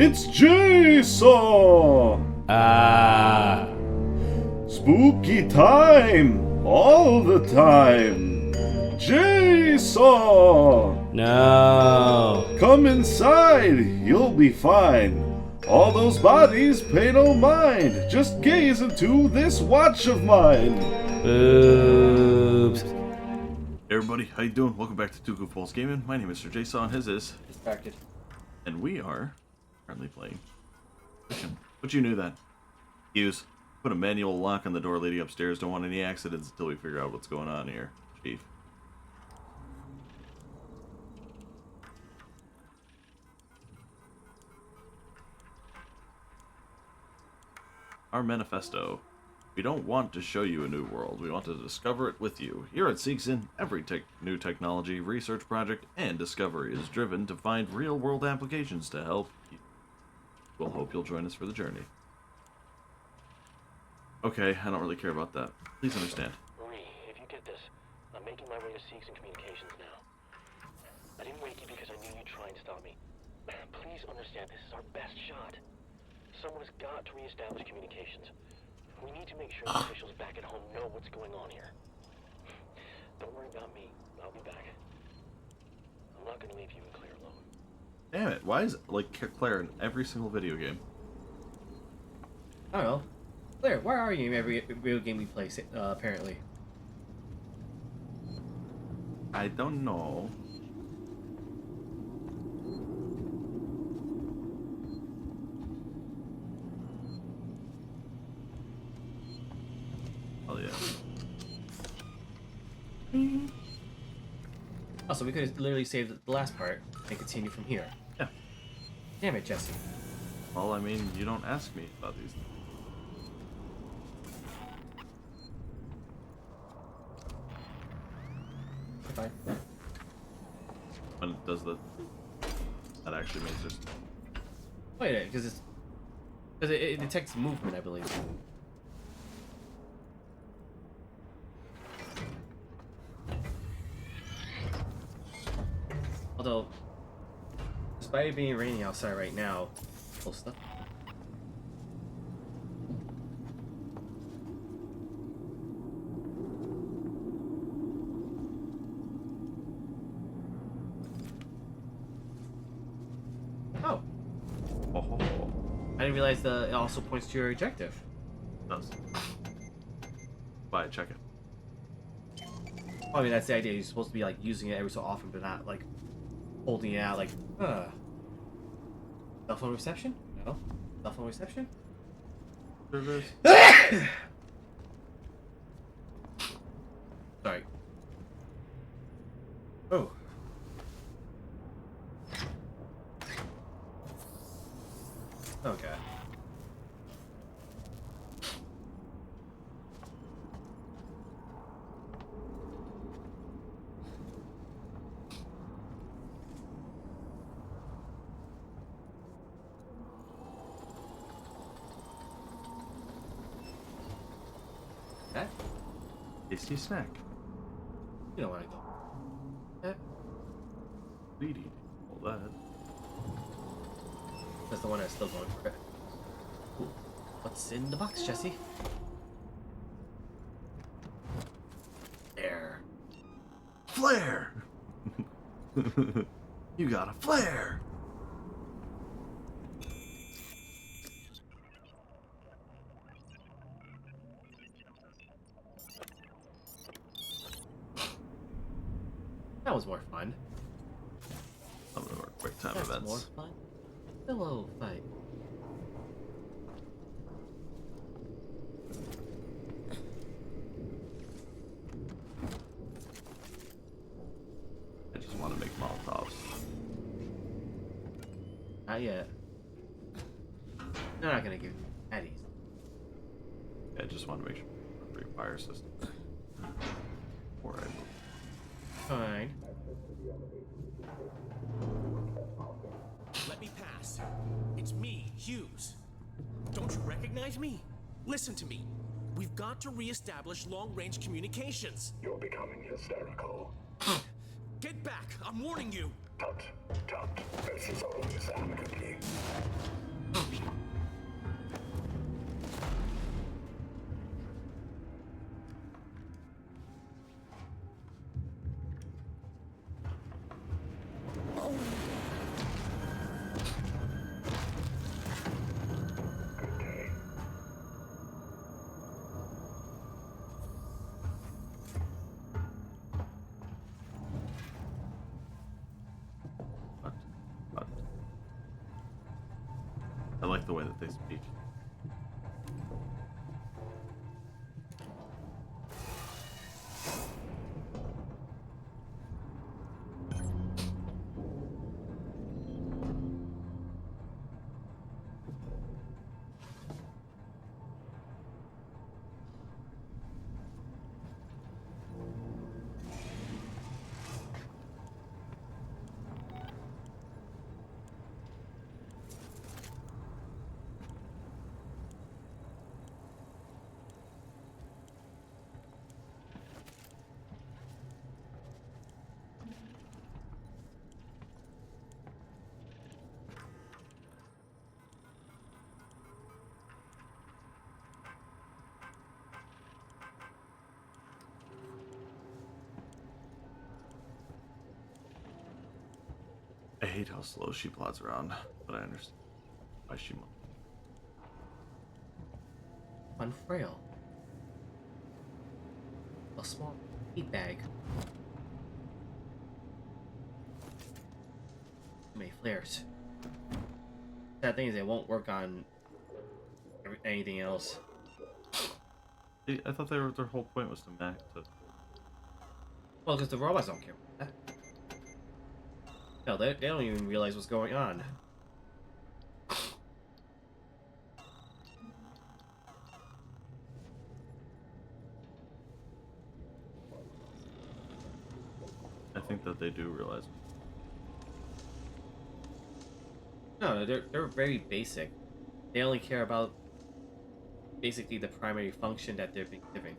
It's Jigsaw! Spooky time! All the time! Jigsaw! No. Come inside, you'll be fine. All those bodies pay no mind. Just gaze into this watch of mine. Oops. Hey everybody, how you doing? Welcome back to Two Goofballs Gaming. My name is Sir Jigsaw and his is Distracted. and we are currently playing. But you knew that. Hughes, put a manual lock on the door leading upstairs. Don't want any accidents until we figure out what's going on here, Chief. Our manifesto. We don't want to show you a new world. We want to discover it with you. Here at Seegson, every new technology, research project, and discovery is driven to find real-world applications to help you. We'll hope you'll join us for the journey. Okay, I don't really care about that. Please understand. Marie, if you get this, I'm making my way to Seegson Communications now. I didn't wake you because I knew you'd try and stop me. Please understand, this is our best shot. Someone has got to reestablish communications. We need to make sure the officials back at home know what's going on here. Don't worry about me. I'll be back. I'm not going to leave you and Claire alone. Damn it, why is, like, Claire in every single video game? I don't know. Claire, where are you in every video game we play, apparently? I don't know. Oh, yeah. Oh, so we could have literally saved the last part and continue from here. Yeah. Damn it, Jesse. Well, I mean, you don't ask me about these things. Fine. When it does that actually makes it. Wait, because it detects movement, I believe. Although, despite it being raining outside right now, cool stuff. Oh, Oh, I didn't realize it also points to your objective. it does. Bye, check it. I mean, that's the idea. You're supposed to be like using it every so often, but not like holding it out like, Cell phone reception? No. Cell phone reception? Service. Sorry. Oh. Okay. That? Tasty snack. You don't want to go. That? Sweetie. All that. That's the one that's still going for it. Ooh. What's in the box, Jesse? There. Flare! You got a flare! That was more fun. Some of them are quick time That's events. more fun. Pillow fight. I just want to make Molotovs. Not yet. They're not gonna give you Eddie's. I just want to make sure free fire system. Or I move. Fine. Let me pass. It's me, Hughes. Don't you recognize me? Listen to me. We've got to re-establish long-range communications. You're becoming hysterical. Get back! I'm warning you! Tut, tut. This is only amicably. I like the way that they speak. I hate how slow she plods around, but I understand why she must. Unfrail. A small heat bag. Too many flares. Sad thing is they won't work on anything else. I thought their whole point was to max to. Well, because the robots don't care about that. No, they don't even realize what's going on. I think that they do realize. No, they're very basic. They only care about basically the primary function that they're being given.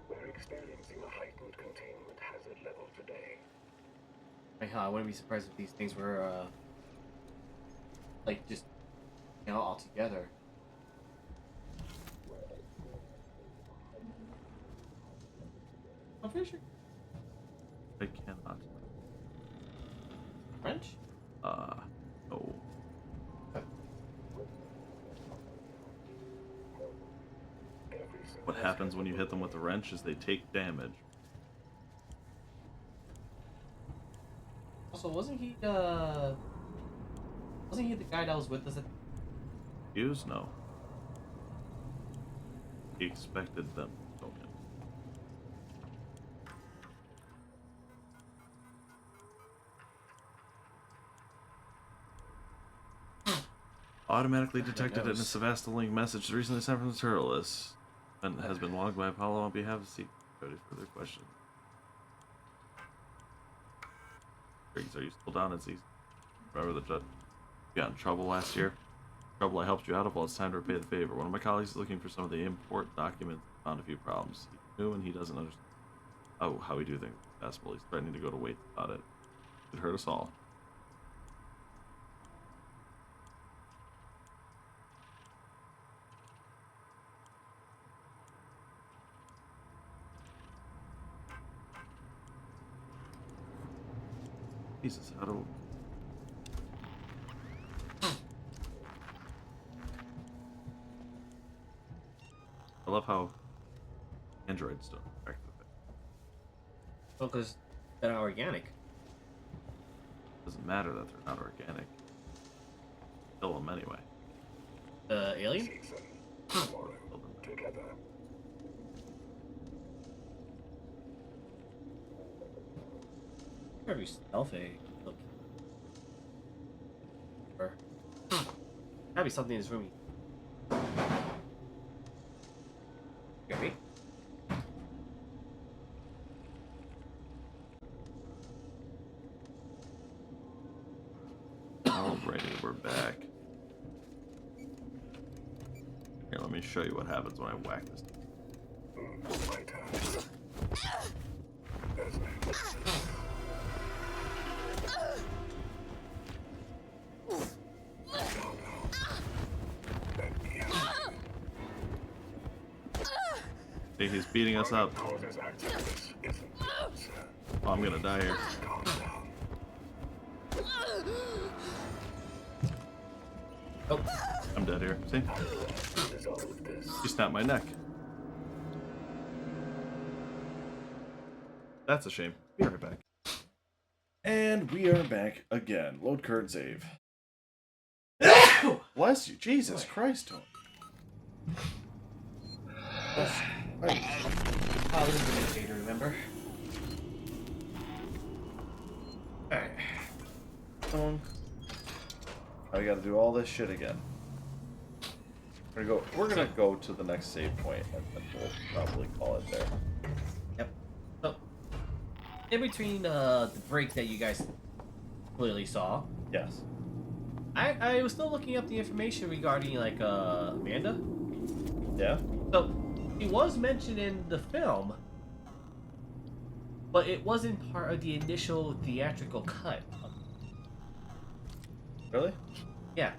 We're experiencing a heightened containment hazard level today. Like, hell, I wouldn't be surprised if these things were, like, just, all together. I'm pretty sure. I cannot. French? No. What happens when you hit them with the wrench is they take damage. Also, wasn't he the guy that was with us at Hughes? No. He expected them to go in. Automatically detected in a Sevastopol link message recently sent from the Turles and has been logged by Apollo on behalf of Seek. Cody, further questions. Briggs, are you still down at Seek? Remember the judge? You got in trouble last year? Trouble I helped you out of. Well, it's time to repay the favor. One of my colleagues is looking for some of the import documents. Found a few problems. He's new and he doesn't understand how we do things. He's threatening to go to wait about it. It hurt us all. Jesus, how do... I love how androids don't interact with it. well, because they're not organic. Doesn't matter that they're not organic. Kill them anyway. The alien? Season. Tomorrow. Together. Probably stealthy. Look. Or gotta be something in this room. Okay. Alrighty, we're back. Here, let me show you what happens when I whack this. My turn. Esme. Let me out. See, he's beating us up. Causes activities isn't the answer. Oh, I'm gonna die here. Calm down. Oh, I'm dead here. See? Dissolve this. She snapped my neck. That's a shame. Be right back. And we are back again. Load current save. Bless you. Jesus Christ, Tony. I was a meditator, remember? Alright. I gotta do all this shit again. We're gonna go to the next save point and then we'll probably call it there. Yep. So, in between the break that you guys clearly saw, Yes. I was still looking up the information regarding, like, Amanda. Yeah? So, he was mentioned in the film, but it wasn't part of the initial theatrical cut. Really? Yeah.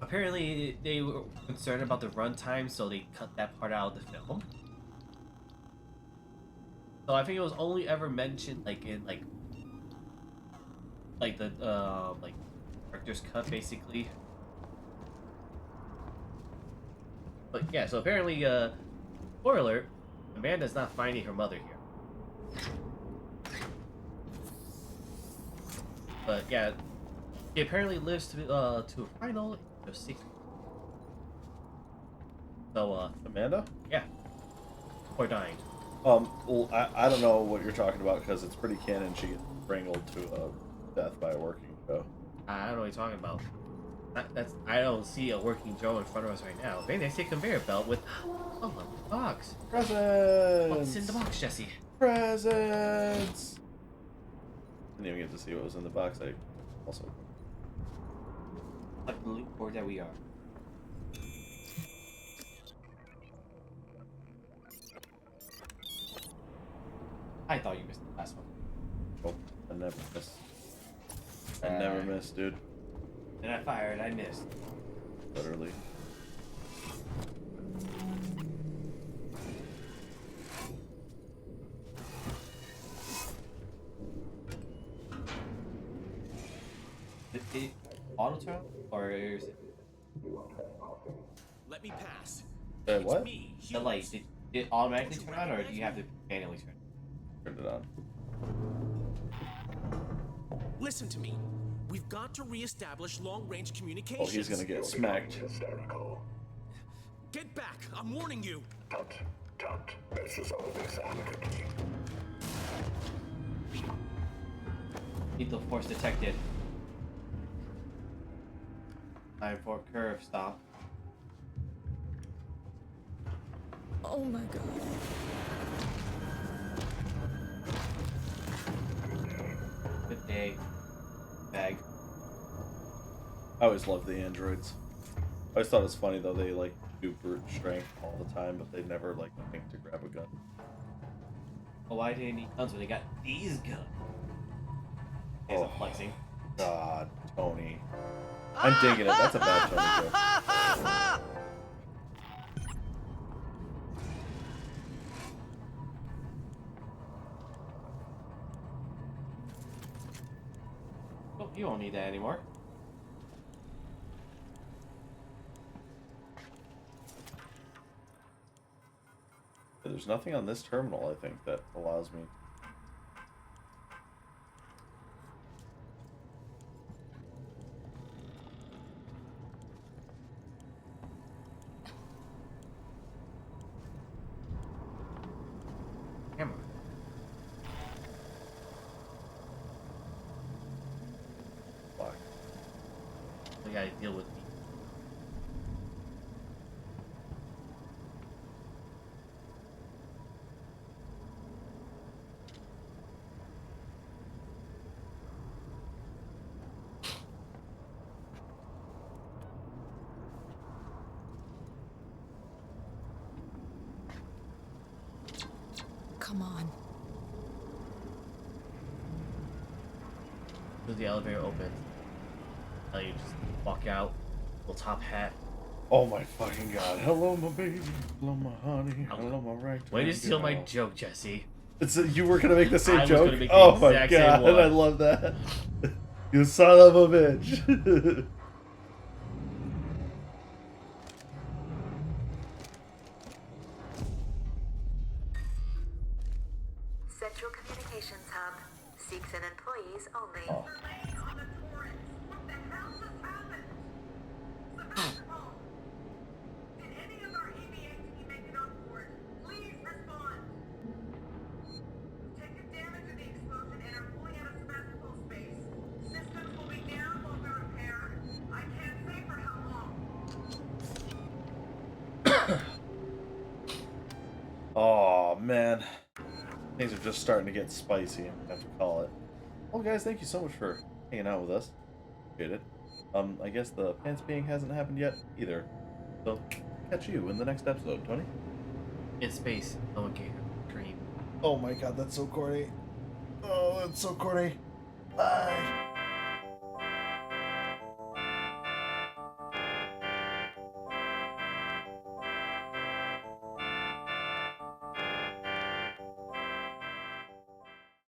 Apparently, they were concerned about the runtime, so they cut that part out of the film. So I think it was only ever mentioned, like, in, like the, like, director's cut, basically. But yeah, so apparently, spoiler alert, Amanda's not finding her mother here. But yeah, she apparently lives to a final age of 60. So, Amanda? yeah. Or dying. Well, I don't know what you're talking about because it's pretty canon she gets strangled to death by a working Joe. I don't know what you're talking about. I don't see a working Joe in front of us right now. Maybe I see a conveyor belt with a lovely box. Presents! What's in the box, Jesse? Presents! Didn't even get to see what was in the box. I also... Like the loot board that we are. I thought you missed the last one. Oh, I never miss. I never miss, dude. Then I fired, I missed. Literally. It auto turn or is it Let me pass. What? It's me, the Hughes. light? Did it automatically turn on, or do you have to manually turn? Turned it on. Listen to me. We've got to reestablish long-range Oh, communications. he's gonna get You're smacked. hysterical. Get back! I'm warning you. Tut, tut. Let's resolve this amicably. Lethal force detected. Time for curve stop. Oh my god. Good day. Bag. I always loved the androids. I always thought it was funny though, they like do brute strength all the time, but they never like think to grab a gun. Oh, why didn't need guns when they got these guns? He's Oh. flexing. God, Tony. I'm digging it. That's a bad Tony joke. Oh, you won't need that anymore. There's nothing on this terminal, I think, that allows me. Camera. Fuck. We gotta deal with me. Come on. As the elevator opens, you just walk out, little top hat. Oh my fucking god. Hello, my baby. Hello, my honey. Hello, my right. Way to steal my girl. joke, Jesse. You were gonna make the same I was joke? gonna make the Oh my exact same god, one. I love that. You son of a bitch. Central Communications Hub. Seeks and employees only. Oh. Oh man, things are just starting to get spicy. I have to call it. Well, guys, thank you so much for hanging out with us. Appreciate it. I guess the pants peeing hasn't happened yet either. So, catch you in the next episode, Tony. In space, no one can dream. Oh my god, that's so corny. Oh, that's so corny. Bye.